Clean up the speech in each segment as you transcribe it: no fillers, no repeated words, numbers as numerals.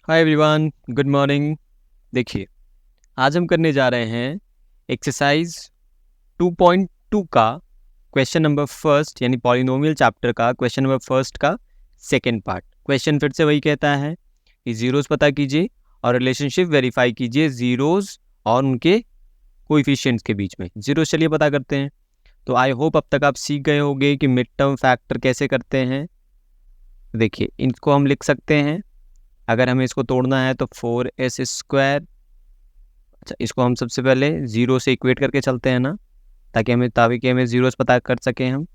Hi everyone, good morning. देखिए, आज हम करने जा रहे हैं एक्सरसाइज 2.2 का क्वेश्चन नंबर फर्स्ट, यानी पॉलिनोमियल चैप्टर का क्वेश्चन नंबर फर्स्ट का सेकंड पार्ट। क्वेश्चन फिर से वही कहता है कि जीरोस पता कीजिए और रिलेशनशिप वेरीफाई कीजिए जीरोस और उनके कोएफिशिएंट्स के बीच में। जीरोस चलिए पता करते हैं। तो आई होप अब तक आप सीख गए होंगे कि मिड टर्म फैक्टर कैसे करते हैं। देखिए, इनको हम लिख सकते हैं, अगर हमें इसको तोड़ना है तो 4s²। अच्छा, इसको हम सबसे पहले जीरो से इक्वेट करके चलते हैं ना, ताकि हमें जीरोस पता कर सकें हम।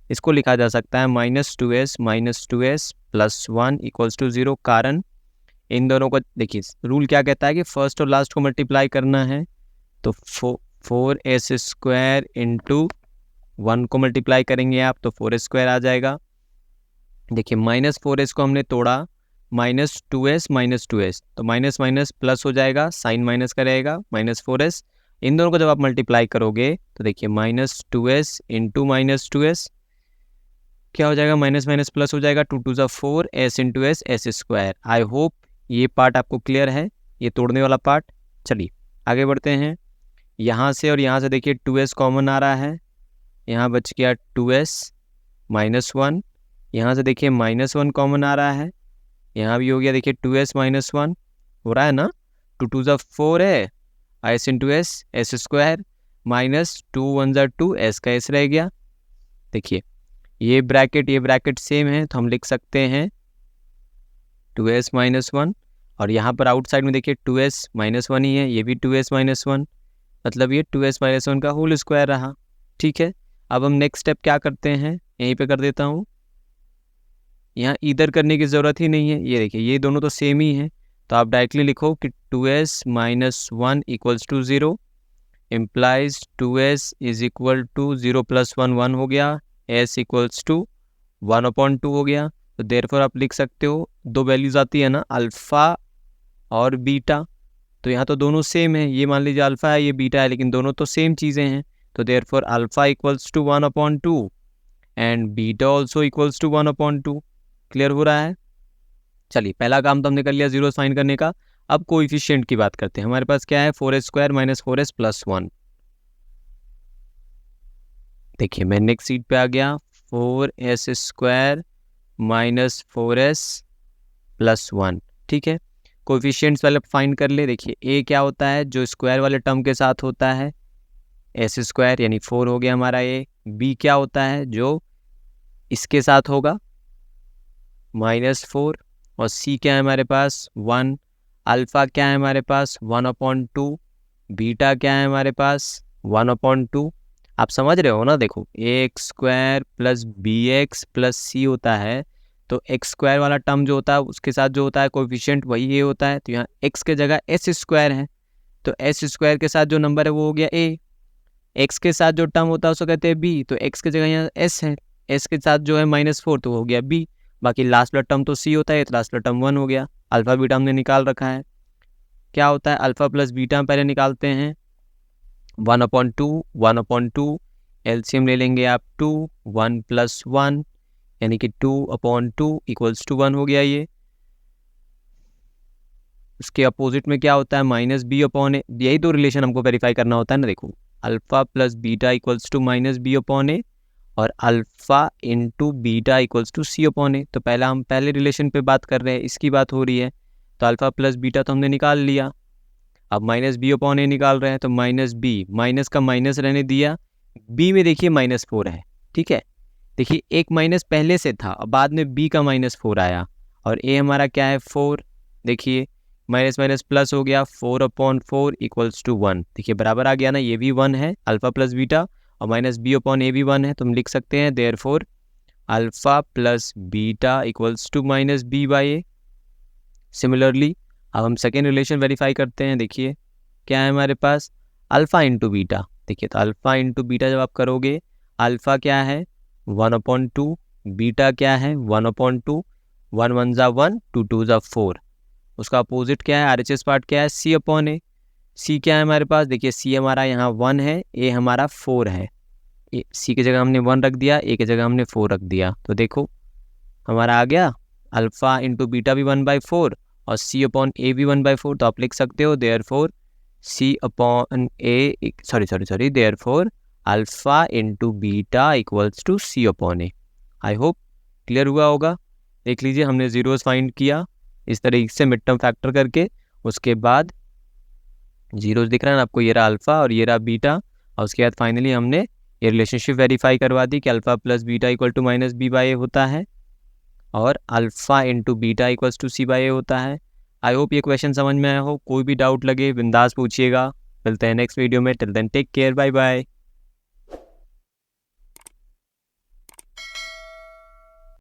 इसको लिखा जा सकता है -2s प्लस 1 इक्वल्स टू 0। कारण इन दोनों को देखिए, रूल क्या कहता है कि फर्स्ट और लास्ट को मल्टीप्लाई करना है। तो 4s² इंटू 1 को मल्टीप्लाई करेंगे आप तो 4s² आ जाएगा। देखिए, -4s को हमने तोड़ा, -2s तो माइनस माइनस प्लस हो जाएगा, साइन माइनस का रहेगा, -4s। इन दोनों को जब आप मल्टीप्लाई करोगे तो देखिए -2s इंटू -2s क्या हो जाएगा, माइनस माइनस प्लस हो जाएगा, 2 2 4 s into s² I hope ये पार्ट आपको क्लियर है, ये तोड़ने वाला पार्ट। चलिए आगे बढ़ते हैं। यहाँ से और यहाँ से देखिए 2s कॉमन आ रहा है, यहाँ बच गया 2s -1। यहाँ से देखिए -1 कॉमन आ रहा है, यहाँ भी हो गया। देखिए 2s -1 हो रहा है ना, 2 2 4 है, s into s² minus 2 1 2 s का s रह गया। देखिए ये ब्रैकेट सेम है, तो हम लिख सकते हैं 2s -1, और यहाँ पर आउटसाइड में देखिए 2s -1 ही है, ये भी 2s -1, मतलब ये 2s -1 का होल स्क्वायर रहा। ठीक है, अब हम नेक्स्ट स्टेप क्या करते हैं, यहीं पे कर देता हूँ। यहाँ इधर करने की ज़रूरत ही नहीं है, ये देखिए ये दोनों तो सेम ही हैं, तो आप डायरेक्टली लिखो कि 2s -1 equals to 0 implies 2s is equal to 0 + 1 1 हो गया, s इक्वल्स टू 1/2 हो गया। तो देयरफॉर आप लिख सकते हो, दो वैल्यूज आती है ना, अल्फ़ा और बीटा, तो यहाँ तो दोनों सेम है, ये मान लीजिए अल्फ़ा है, ये बीटा है, लेकिन दोनों तो सेम चीज़ें हैं। तो therefore alpha equals to 1/2 and beta also equals to 1/2। Clear हो रहा है। चलिए, पहला काम तो हमने कर लिया जीरो फाइंड करने का। अब कोएफिशिएंट की बात करते हैं। हमारे पास क्या है, 4s² - 4s + 1। देखिए मैं नेक्स्ट सीट पे आ गया, 4s² - 4s + 1। ठीक है, कोएफिशिएंट्स वाले फाइंड कर ले। देखिए a क्या होता है, जो स्क्वायर वाले टर्म के साथ होता है, s² यानी 4 हो गया हमारा a। b क्या होता है, जो इसके साथ होगा, -4। और c क्या है हमारे पास, 1। अल्फ़ा क्या है हमारे पास, 1/2। बीटा क्या है हमारे पास, 1/2। आप समझ रहे हो ना। देखो ax² + bx + c होता है, तो x² वाला टर्म जो होता है उसके साथ जो होता है कोएफिशिएंट वही a होता है। तो यहाँ x के जगह s² है, तो s² के साथ जो नंबर है वो हो गया a। x के साथ जो टर्म होता है उसको कहते हैं b, तो x के जगह यहाँ s है, s के साथ जो है -4 तो हो गया b। बाकी लास्ट वाला टर्म तो c होता है, तो लास्ट वाला टर्म 1 हो गया। अल्फ़ा बीटा हमने निकाल रखा है, क्या होता है अल्फ़ा + बीटा पहले निकालते हैं, 1/2 एलसीएम ले लेंगे आप 2, 1 + 1 यानी कि 2/2 इक्वल्स टू 1 हो गया ये। उसके अपोजिट में क्या होता है, -b/a। यही तो रिलेशन हमको वेरीफाई करना होता है ना। देखो alpha + beta equals to -b/a और alpha into beta equals to c/a। तो हम पहले रिलेशन पे बात कर रहे हैं, इसकी बात हो रही है। तो अल्फ़ा + बीटा तो हमने निकाल लिया, अब -b/a निकाल रहे हैं, तो -b, माइनस का माइनस रहने दिया, b में देखिए -4 है। ठीक है, देखिए एक माइनस पहले से था, अब बाद में b का -4 आया, और a हमारा क्या है 4। देखिए माइनस माइनस प्लस हो गया, 4/4 इक्वल्स टू 1। देखिए बराबर आ गया ना, ये भी 1 है अल्फ़ा + बीटा, और -b/a भी 1 है, तो हम लिख सकते हैं therefore alpha + beta equals to -b/a। Similarly अब हम सेकेंड रिलेशन वेरीफाई करते हैं। देखिए क्या है हमारे पास, अल्फ़ा इंटू बीटा। देखिए तो अल्फ़ा इंटू बीटा जब आप करोगे, अल्फ़ा क्या है 1/2, बीटा क्या है 1/2, 1 1 ज़ा 1, 2 2 ज़ा 4। उसका अपोजिट क्या है, RHS पार्ट क्या है, c/a। c क्या है हमारे पास, देखिए c हमारा यहाँ 1 है, a हमारा 4 है। c की जगह हमने 1 रख दिया, a की जगह हमने 4 रख दिया, तो देखो हमारा आ गया अल्फ़ा इंटू बीटा भी 1/4 और सी अपॉन ए भी 1/4, तो आप लिख सकते हो therefore C upon A sorry therefore alpha into beta equals to C upon A. I hope clear हुआ होगा। देख लीजिए हमने जीरोस फाइंड किया इस तरीके से मिड टर्म फैक्टर करके, उसके बाद जीरोस दिख रहा है ना आपको, ये रहा अल्फा और ये रहा बीटा, और उसके बाद फाइनली हमने ये रिलेशनशिप वेरीफाई करवा दी कि alpha plus beta equal to minus B by A होता है और alpha into beta equals to C by A होता है। आई होप ये क्वेश्चन समझ में आया हो। कोई भी डाउट लगे बिंदास पूछिएगा। मिलते हैं नेक्स्ट वीडियो में। Till then take care, bye bye.